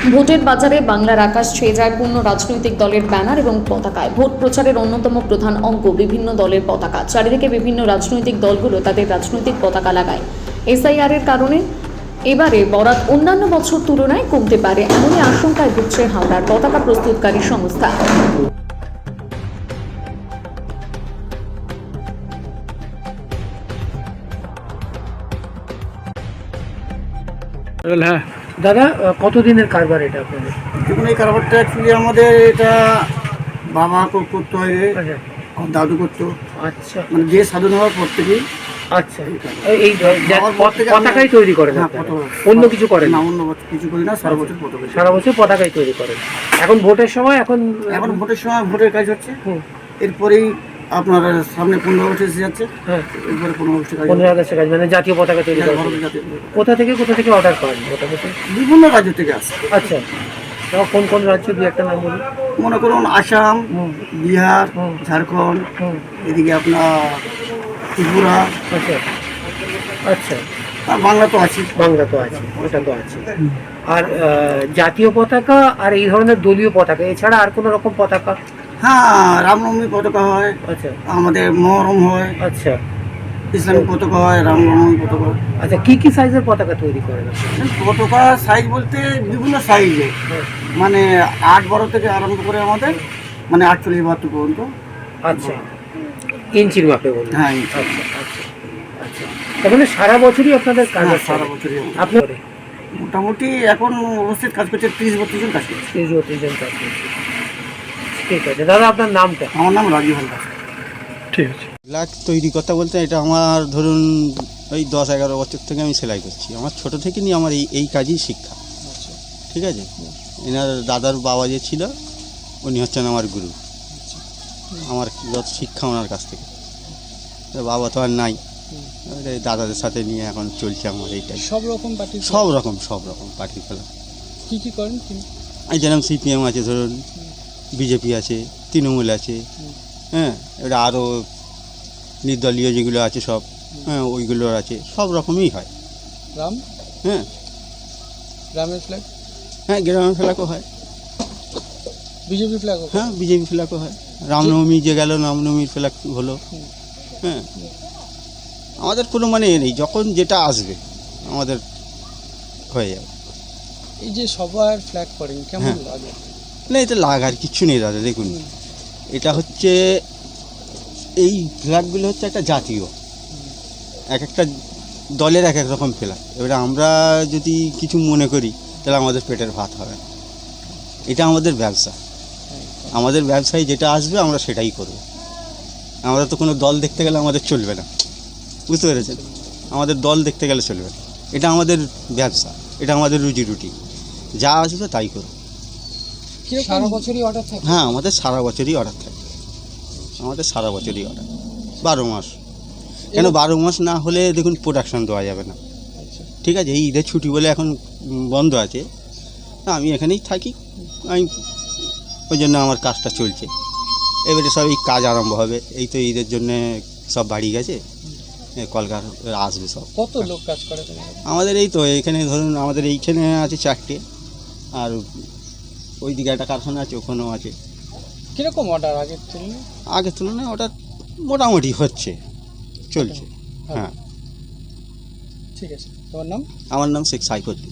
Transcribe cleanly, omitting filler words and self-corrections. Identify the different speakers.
Speaker 1: ভোটের বাজারে বাংলার আকাশ ছেয়ে যায় পূর্ণ রাজনৈতিক দলের ব্যানার এবং পতাকায়। ভোট প্রচারের অন্যতম প্রধান অঙ্গ বিভিন্ন দলের পতাকা। চারিদিকে বিভিন্ন রাজনৈতিক দলগুলো তাদের রাজনৈতিক পতাকা লাগায়। এসআইআর এর কারণে এবারে বরাত অন্যান্য বছর তুলনায় কমতে পারে, এমনই আশঙ্কায় ভুগছে হাওড়ার পতাকা প্রস্তুতকারী সংস্থা।
Speaker 2: হ্যাঁ দাদা, কতদিনের কারবার এটা আপনাদের?
Speaker 3: দেখুন, এই কারবারটা অ্যাকচুয়ালি আমাদের এটা বাবা করতে হয়,
Speaker 2: আচ্ছা
Speaker 3: আমার দাদু করতো,
Speaker 2: আচ্ছা
Speaker 3: মানে যে স্বাধীন হওয়ার পর থেকেই।
Speaker 2: আচ্ছা, এই
Speaker 3: বাবার পর থেকে
Speaker 2: পতাকাই তৈরি করেন
Speaker 3: হ্যাঁ,
Speaker 2: আপনারা?
Speaker 3: পতাকা।
Speaker 2: অন্য কিছু করেন
Speaker 3: না,
Speaker 2: না?
Speaker 3: অন্য কিছু করি না, সারা বছর পতাকা।
Speaker 2: সারা বছর পতাকাই তৈরি করেন। এখন ভোটের সময় এখন
Speaker 3: এখন ভোটের সময় ভোটের কাজ হচ্ছে,
Speaker 2: হুম,
Speaker 3: এরপরেই আপনার সামনে 15 আগস্ট এসে যাচ্ছে,
Speaker 2: হ্যাঁ,
Speaker 3: এরপরে 15 আগস্টের কাজ
Speaker 2: 15 আগস্টের কাজ মানে জাতীয় পতাকা তৈরি করেন। কোথা থেকে অর্ডার করেন পতাকা?
Speaker 3: বিভিন্ন রাজ্য থেকে আসে।
Speaker 2: আচ্ছা, তাও কোন কোন রাজ্য, দু একটা নাম বলুন।
Speaker 3: মনে করুন আসাম,
Speaker 2: হুম,
Speaker 3: বিহার,
Speaker 2: হুম,
Speaker 3: ঝাড়খণ্ড,
Speaker 2: হুম,
Speaker 3: এদিকে আপনার ত্রিপুরা,
Speaker 2: আচ্ছা আচ্ছা,
Speaker 3: আর বাংলা তো আছে।
Speaker 2: বাংলা তো আছে, ওটা তো আছে। আর জাতীয় পতাকা আর এই ধরনের দলীয় পতাকা এছাড়া আর কোনো রকম পতাকা?
Speaker 3: হ্যাঁ, রামনবমী পতাকা হয়,
Speaker 2: আচ্ছা
Speaker 3: আমাদের মহরম হয়,
Speaker 2: আচ্ছা
Speaker 3: ইসলামিক পতাকা হয়, রামনবমী পতাকা হয়।
Speaker 2: আচ্ছা, কি সাইজের পতাকা তৈরি করেন আপনারা?
Speaker 3: পতাকা সাইজ বলতে বিভিন্ন সাইজে,
Speaker 2: হ্যাঁ,
Speaker 3: মানে 8-12 থেকে আরম্ভ করে আমাদের মানে 48-72 পর্যন্ত।
Speaker 2: আচ্ছা, ইঞ্চির মাপে বলুন।
Speaker 3: হ্যাঁ,
Speaker 2: আচ্ছা আচ্ছা আচ্ছা, তার মানে সারা বছরই আপনাদের কাজ
Speaker 3: হ্যাঁ,
Speaker 2: আছে?
Speaker 3: সারা বছরই আমাদের।
Speaker 2: আপনার
Speaker 3: মোটামুটি এখন উপস্থিত কাজ করছে 30-32 জন কাজ করছে।
Speaker 2: 30-32 জন কাজ করছে। ঠিক আছে দাদা, আপনার নামটা?
Speaker 3: আমার নাম রাজীব হালদার।
Speaker 2: ঠিক আছে।
Speaker 4: ফ্ল্যাগ তৈরি কথা বলতে এটা আমার ধরুন ওই 10-11 বছর থেকে আমি সেলাই করছি। আমার ছোট থেকে নিয়ে আমার এই কাজই শিক্ষা। ঠিক আছে, এনার দাদার বাবা যে ছিল উনি হচ্ছেন আমার গুরু। আমার যত শিক্ষা ওনার কাছ থেকে। তো বাবা তো আর নাই, এই দাদাদের সাথে নিয়ে এখন চলছে আমার এইটাই।
Speaker 5: সব রকম পার্টি?
Speaker 4: সব রকম পার্টি খেলা।
Speaker 5: কি কি করেন তিনি?
Speaker 4: এই যেরকম সিপিএম আছে, ধরুন বিজেপি আছে, তৃণমূল আছে, হ্যাঁ, এবার আরও নির্দলীয় যেগুলো আছে সব, হ্যাঁ, ওইগুলো আছে, সব রকমই হয়।
Speaker 5: রাম
Speaker 4: হ্যাঁ
Speaker 5: রামের ফ্ল্যাগ?
Speaker 4: হ্যাঁ, গ্রামের ফ্ল্যাগও হয়।
Speaker 5: BJP flag?
Speaker 4: হ্যাঁ, বিজেপি ফ্ল্যাগও হয়। রামনবমী যে গেল, রামনবমীর ফ্ল্যাগ হলো। হ্যাঁ, আমাদের কোনো মানে নেই, যখন যেটা আসবে আমাদের হয়ে যাবে।
Speaker 5: এই যে সবার ফ্ল্যাগ করেন, কেমন
Speaker 4: হ্যাঁ।
Speaker 5: লাগে?
Speaker 4: না, এটা লাগার কিচ্ছু নেই দাদা। দেখুন, এটা হচ্ছে এই ফ্ল্যাগগুলো হচ্ছে একটা জাতীয়, এক একটা দলের এক এক রকম ফ্ল্যাগ। এবারে আমরা যদি কিছু মনে করি তাহলে আমাদের পেটের ভাত হবে না। এটা আমাদের ব্যবসা, আমাদের ব্যবসায় যেটা আসবে আমরা সেটাই করব। আমরা তো কোনো দল দেখতে গেলে আমাদের চলবে না, বুঝতে পেরেছেন? আমাদের দল দেখতে গেলে চলবে না। এটা আমাদের ব্যবসা, এটা আমাদের রুজি রুটি, যা আসবে তাই করব।
Speaker 5: সারা বছরই অর্ডার থাকে?
Speaker 4: হ্যাঁ, আমাদের সারা বছরই অর্ডার থাকে, আমাদের সারা বছরই অর্ডার, 12 মাস। কেন 12 মাস না হলে দেখুন প্রোডাকশান দেওয়া যাবে না। ঠিক আছে, এই ঈদের ছুটি বলে এখন বন্ধ আছে, আমি এখানেই থাকি, আমি ওই জন্য আমার কাজটা চলছে। এবারে সব এই কাজ আরম্ভ হবে, এই তো ঈদের জন্যে সব বাড়ি গেছে, কলকার আসবে সব।
Speaker 5: কত লোক কাজ করে তোমাদের?
Speaker 4: আমাদের এই তো এখানে ধরুন আমাদের এইখানে আছে 4টে, আর ওই দিকে একটা কারখানা আছে, ওখানেও আছে।
Speaker 5: কিরকম অর্ডার আগের তুলনায়?
Speaker 4: আগের তুলনায় ওটা মোটামুটি হচ্ছে, চলছে। হ্যাঁ,
Speaker 5: ঠিক আছে, তোমার নাম?
Speaker 4: আমার নাম শেখ সাইফুদ্দিন।